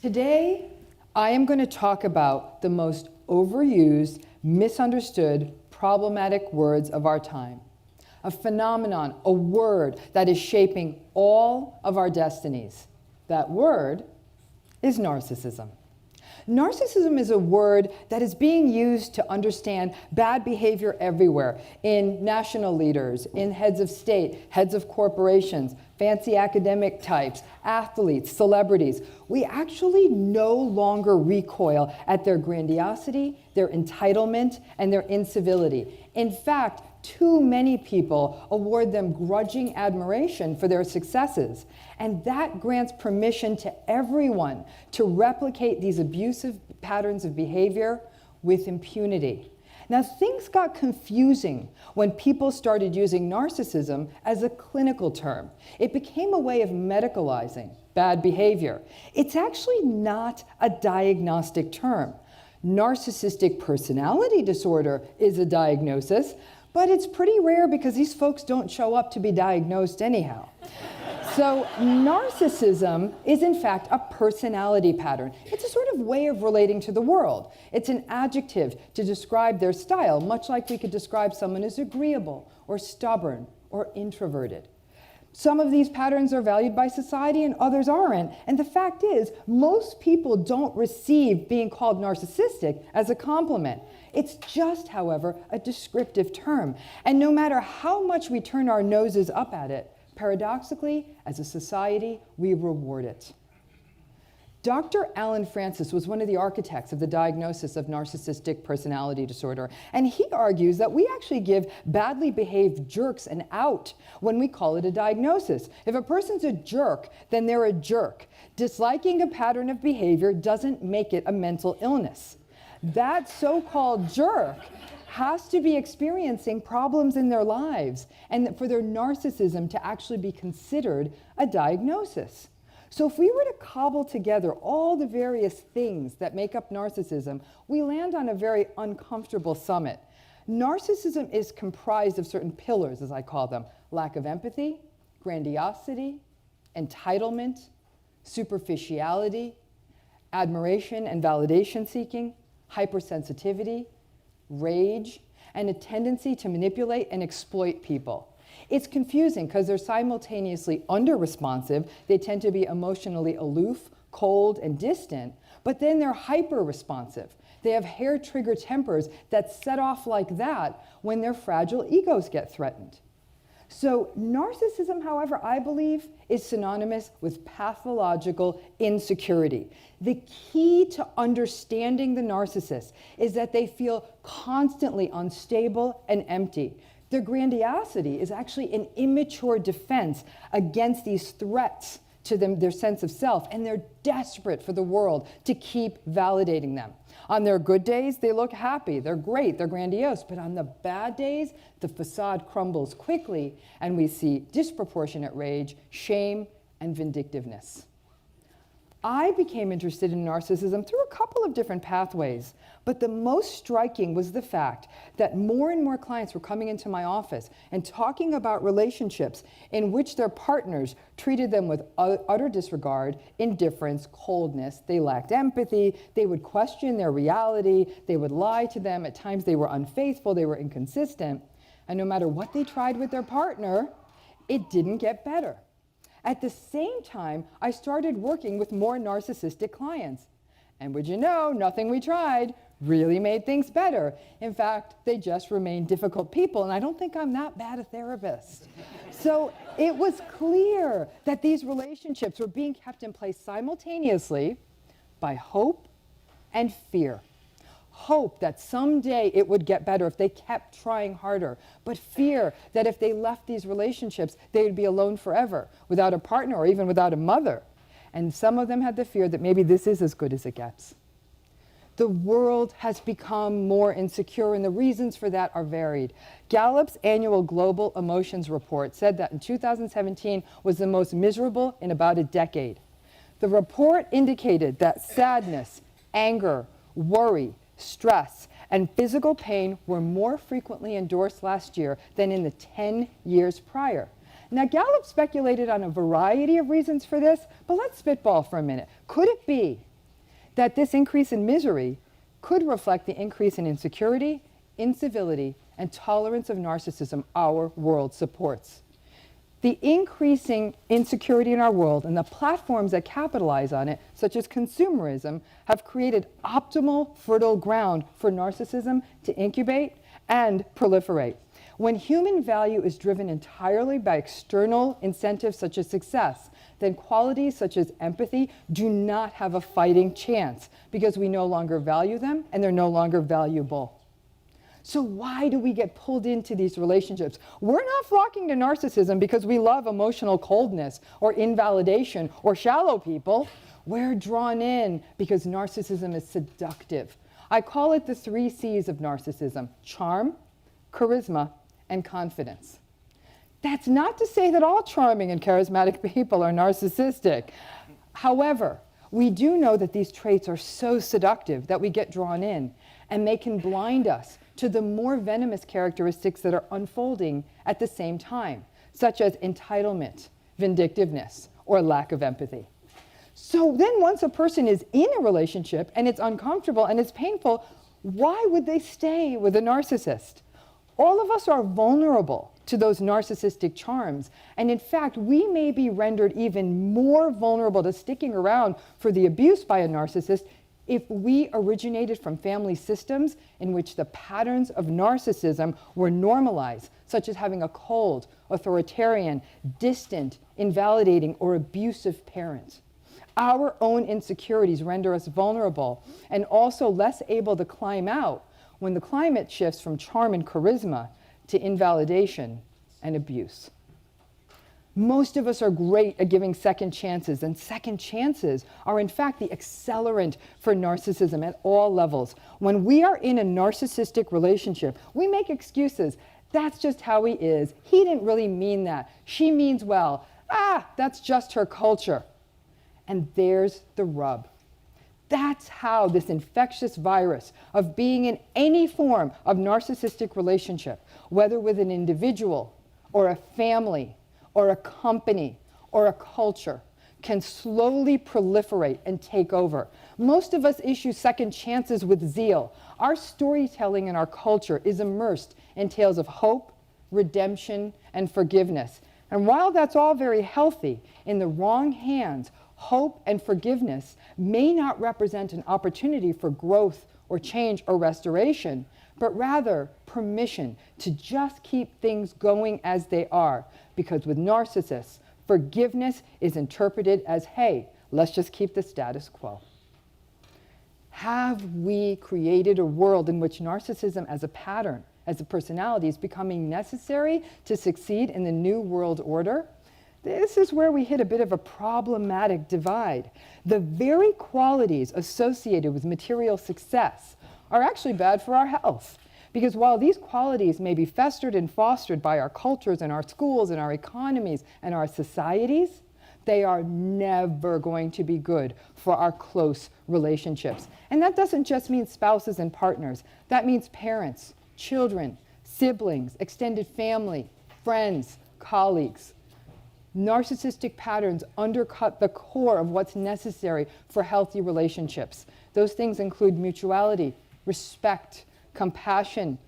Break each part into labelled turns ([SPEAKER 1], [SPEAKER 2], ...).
[SPEAKER 1] Today, I am going to talk about the most overused, misunderstood, problematic words of our time. A phenomenon, a word that is shaping all of our destinies. That word is narcissism. Narcissism is a word that is being used to understand bad behavior everywhere, in national leaders, in heads of state, heads of corporations, fancy academic types, athletes, celebrities. We actually no longer recoil at their grandiosity, their entitlement, and their incivility. In fact, too many people award them grudging admiration for their successes. And that grants permission to everyone to replicate these abusive patterns of behavior with impunity. Now, things got confusing when people started using narcissism as a clinical term. It became a way of medicalizing bad behavior. It's actually not a diagnostic term. Narcissistic personality disorder is a diagnosis, but it's pretty rare because these folks don't show up to be diagnosed anyhow. So narcissism is in fact a personality pattern. It's a sort of way of relating to the world. It's an adjective to describe their style, much like we could describe someone as agreeable or stubborn or introverted. Some of these patterns are valued by society and others aren't. And the fact is, most people don't receive being called narcissistic as a compliment. It's just, however, a descriptive term. And no matter how much we turn our noses up at it, paradoxically, as a society, we reward it. Dr. Alan Francis was one of the architects of the diagnosis of narcissistic personality disorder, and he argues that we actually give badly behaved jerks an out when we call it a diagnosis. If a person's a jerk, then they're a jerk. Disliking a pattern of behavior doesn't make it a mental illness. That so-called jerk has to be experiencing problems in their lives and for their narcissism to actually be considered a diagnosis. So if we were to cobble together all the various things that make up narcissism, we land on a very uncomfortable summit. Narcissism is comprised of certain pillars, as I call them: lack of empathy, grandiosity, entitlement, superficiality, admiration and validation seeking, hypersensitivity, rage, and a tendency to manipulate and exploit people. It's confusing because they're simultaneously under-responsive. They tend to be emotionally aloof, cold, and distant, but then they're hyper-responsive. They have hair-trigger tempers that set off like that when their fragile egos get threatened. So narcissism, however, I believe, is synonymous with pathological insecurity. The key to understanding the narcissist is that they feel constantly unstable and empty. Their grandiosity is actually an immature defense against these threats to them, their sense of self, and they're desperate for the world to keep validating them. On their good days, they look happy, they're great, they're grandiose, but on the bad days, the facade crumbles quickly, and we see disproportionate rage, shame, and vindictiveness. I became interested in narcissism through a couple of different pathways, but the most striking was the fact that more and more clients were coming into my office and talking about relationships in which their partners treated them with utter disregard, indifference, coldness. They lacked empathy, they would question their reality, they would lie to them, at times they were unfaithful, they were inconsistent, and no matter what they tried with their partner, it didn't get better. At the same time, I started working with more narcissistic clients. And would you know, nothing we tried really made things better. In fact, they just remained difficult people, and I don't think I'm that bad a therapist. So it was clear that these relationships were being kept in place simultaneously by hope and fear. Hope that someday it would get better if they kept trying harder, but fear that if they left these relationships, they would be alone forever, without a partner or even without a mother. And some of them had the fear that maybe this is as good as it gets. The world has become more insecure, and the reasons for that are varied. Gallup's annual Global Emotions Report said that in 2017 was the most miserable in about a decade. The report indicated that sadness, anger, worry, stress, and physical pain were more frequently endorsed last year than in the 10 years prior. Now, Gallup speculated on a variety of reasons for this, but let's spitball for a minute. Could it be that this increase in misery could reflect the increase in insecurity, incivility, and tolerance of narcissism our world supports. The increasing insecurity in our world and the platforms that capitalize on it, such as consumerism, have created optimal fertile ground for narcissism to incubate and proliferate. When human value is driven entirely by external incentives such as success, then qualities such as empathy do not have a fighting chance because we no longer value them and they're no longer valuable. So why do we get pulled into these relationships? We're not flocking to narcissism because we love emotional coldness or invalidation or shallow people. We're drawn in because narcissism is seductive. I call it the 3 C's of narcissism: charm, charisma, and confidence. That's not to say that all charming and charismatic people are narcissistic. However, we do know that these traits are so seductive that we get drawn in, and they can blind us to the more venomous characteristics that are unfolding at the same time, such as entitlement, vindictiveness, or lack of empathy. So then once a person is in a relationship and it's uncomfortable and it's painful, why would they stay with a narcissist? All of us are vulnerable to those narcissistic charms. And in fact, we may be rendered even more vulnerable to sticking around for the abuse by a narcissist if we originated from family systems in which the patterns of narcissism were normalized, such as having a cold, authoritarian, distant, invalidating, or abusive parent. Our own insecurities render us vulnerable and also less able to climb out when the climate shifts from charm and charisma to invalidation and abuse. Most of us are great at giving second chances, and second chances are in fact the accelerant for narcissism at all levels. When we are in a narcissistic relationship, we make excuses. That's just how he is. He didn't really mean that. She means well. That's just her culture. And there's the rub. That's how this infectious virus of being in any form of narcissistic relationship, whether with an individual or a family or a company or a culture, can slowly proliferate and take over. Most of us issue second chances with zeal. Our storytelling in our culture is immersed in tales of hope, redemption, and forgiveness. And while that's all very healthy, in the wrong hands, hope and forgiveness may not represent an opportunity for growth or change or restoration, but rather permission to just keep things going as they are. Because with narcissists, forgiveness is interpreted as, hey, let's just keep the status quo. Have we created a world in which narcissism as a pattern, as a personality, is becoming necessary to succeed in the new world order? This is where we hit a bit of a problematic divide. The very qualities associated with material success are actually bad for our health. Because while these qualities may be festered and fostered by our cultures and our schools and our economies and our societies, they are never going to be good for our close relationships. And that doesn't just mean spouses and partners. That means parents, children, siblings, extended family, friends, colleagues. Narcissistic patterns undercut the core of what's necessary for healthy relationships. Those things include mutuality, respect, compassion,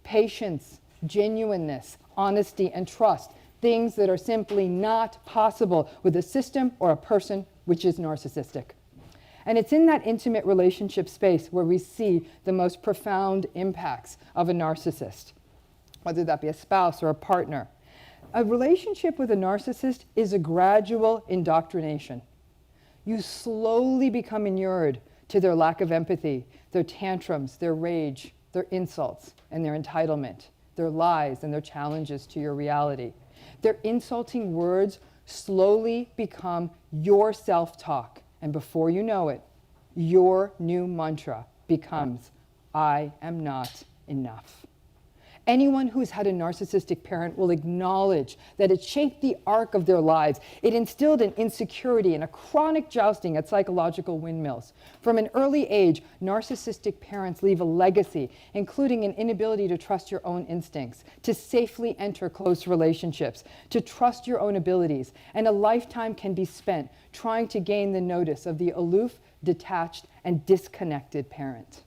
[SPEAKER 1] patience, genuineness, honesty, and trust. Things that are simply not possible with a system or a person which is narcissistic. And it's in that intimate relationship space where we see the most profound impacts of a narcissist, whether that be a spouse or a partner. A relationship with a narcissist is a gradual indoctrination. You slowly become inured to their lack of empathy, their tantrums, their rage, their insults, and their entitlement, their lies and their challenges to your reality. Their insulting words slowly become your self-talk, and before you know it, your new mantra becomes, I am not enough. Anyone who's had a narcissistic parent will acknowledge that it shaped the arc of their lives. It instilled an insecurity and a chronic jousting at psychological windmills. From an early age, narcissistic parents leave a legacy, including an inability to trust your own instincts, to safely enter close relationships, to trust your own abilities, and a lifetime can be spent trying to gain the notice of the aloof, detached, and disconnected parent.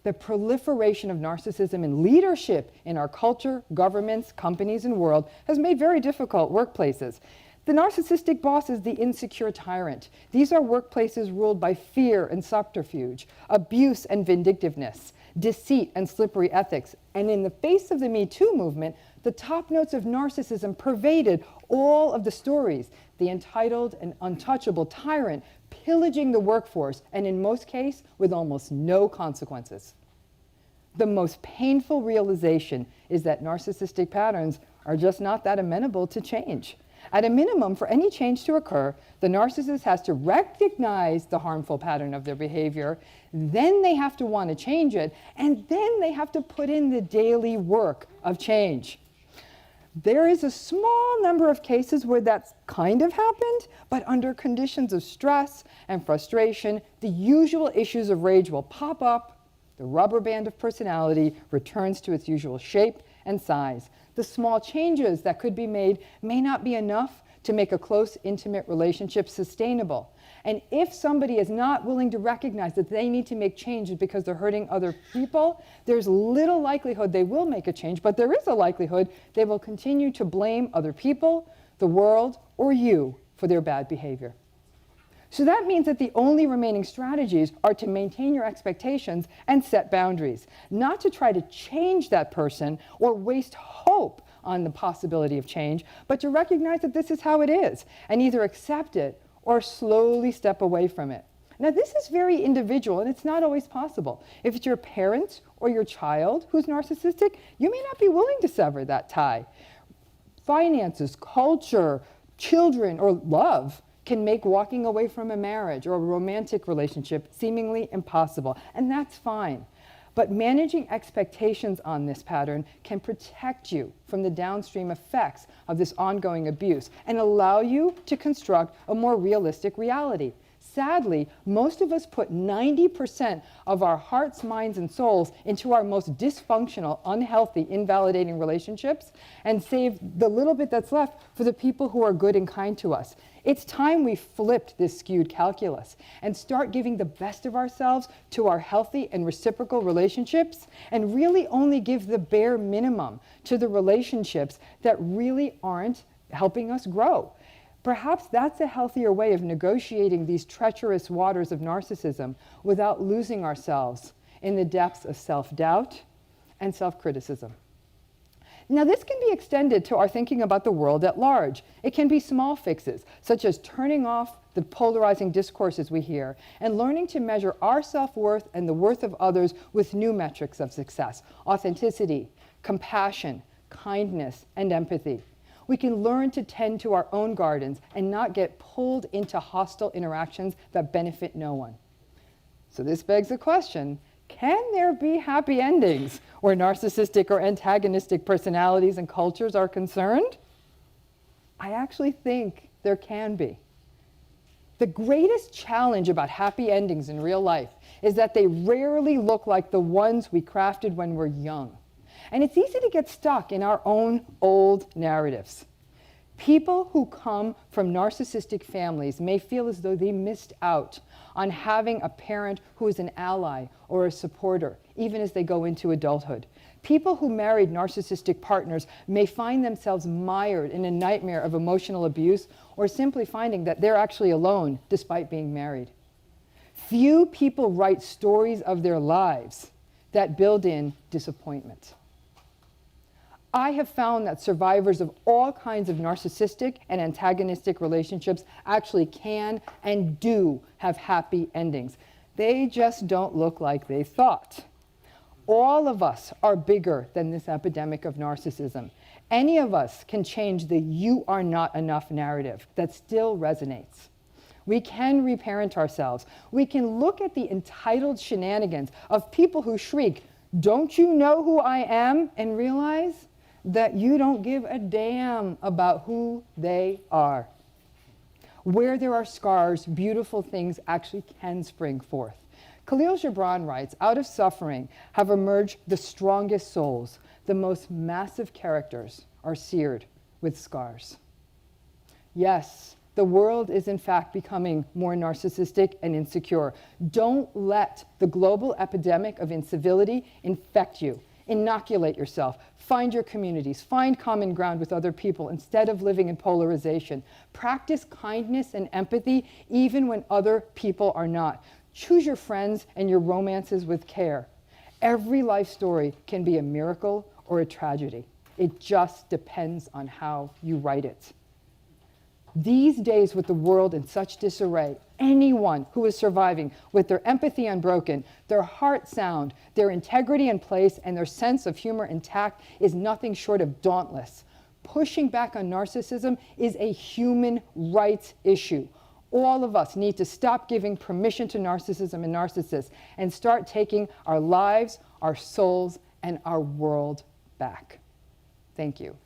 [SPEAKER 1] The proliferation of narcissism in leadership in our culture, governments, companies, and world has made very difficult workplaces. The narcissistic boss is the insecure tyrant. These are workplaces ruled by fear and subterfuge, abuse and vindictiveness, deceit and slippery ethics. And in the face of the Me Too movement, the top notes of narcissism pervaded all of the stories. The entitled and untouchable tyrant pillaging the workforce, and in most cases, with almost no consequences. The most painful realization is that narcissistic patterns are just not that amenable to change. At a minimum, for any change to occur, the narcissist has to recognize the harmful pattern of their behavior, then they have to want to change it, and then they have to put in the daily work of change. There is a small number of cases where that's kind of happened, but under conditions of stress and frustration, the usual issues of rage will pop up, the rubber band of personality returns to its usual shape and size. The small changes that could be made may not be enough to make a close, intimate relationship sustainable. And if somebody is not willing to recognize that they need to make changes because they're hurting other people, there's little likelihood they will make a change, but there is a likelihood they will continue to blame other people, the world, or you for their bad behavior. So that means that the only remaining strategies are to maintain your expectations and set boundaries, not to try to change that person or waste hope on the possibility of change, but to recognize that this is how it is and either accept it or slowly step away from it. Now, this is very individual, and it's not always possible. If it's your parent or your child who's narcissistic, you may not be willing to sever that tie. Finances, culture, children, or love can make walking away from a marriage or a romantic relationship seemingly impossible, and that's fine. But managing expectations on this pattern can protect you from the downstream effects of this ongoing abuse and allow you to construct a more realistic reality. Sadly, most of us put 90% of our hearts, minds, and souls into our most dysfunctional, unhealthy, invalidating relationships and save the little bit that's left for the people who are good and kind to us. It's time we flipped this skewed calculus and start giving the best of ourselves to our healthy and reciprocal relationships and really only give the bare minimum to the relationships that really aren't helping us grow. Perhaps that's a healthier way of negotiating these treacherous waters of narcissism without losing ourselves in the depths of self-doubt and self-criticism. Now, this can be extended to our thinking about the world at large. It can be small fixes, such as turning off the polarizing discourses we hear and learning to measure our self-worth and the worth of others with new metrics of success: authenticity, compassion, kindness, and empathy. We can learn to tend to our own gardens and not get pulled into hostile interactions that benefit no one. So this begs the question, can there be happy endings where narcissistic or antagonistic personalities and cultures are concerned? I actually think there can be. The greatest challenge about happy endings in real life is that they rarely look like the ones we crafted when we're young. And it's easy to get stuck in our own old narratives. People who come from narcissistic families may feel as though they missed out on having a parent who is an ally or a supporter, even as they go into adulthood. People who married narcissistic partners may find themselves mired in a nightmare of emotional abuse or simply finding that they're actually alone despite being married. Few people write stories of their lives that build in disappointment. I have found that survivors of all kinds of narcissistic and antagonistic relationships actually can and do have happy endings. They just don't look like they thought. All of us are bigger than this epidemic of narcissism. Any of us can change the "you are not enough" narrative that still resonates. We can reparent ourselves. We can look at the entitled shenanigans of people who shriek, Don't you know who I am? And realize that you don't give a damn about who they are. Where there are scars, beautiful things actually can spring forth. Khalil Gibran writes, out of suffering have emerged the strongest souls. The most massive characters are seared with scars. Yes, the world is in fact becoming more narcissistic and insecure. Don't let the global epidemic of incivility infect you. Inoculate yourself. Find your communities. Find common ground with other people instead of living in polarization. Practice kindness and empathy even when other people are not. Choose your friends and your romances with care. Every life story can be a miracle or a tragedy. It just depends on how you write it. These days, with the world in such disarray, anyone who is surviving with their empathy unbroken, their heart sound, their integrity in place, and their sense of humor intact is nothing short of dauntless. Pushing back on narcissism is a human rights issue. All of us need to stop giving permission to narcissism and narcissists and start taking our lives, our souls, and our world back. Thank you.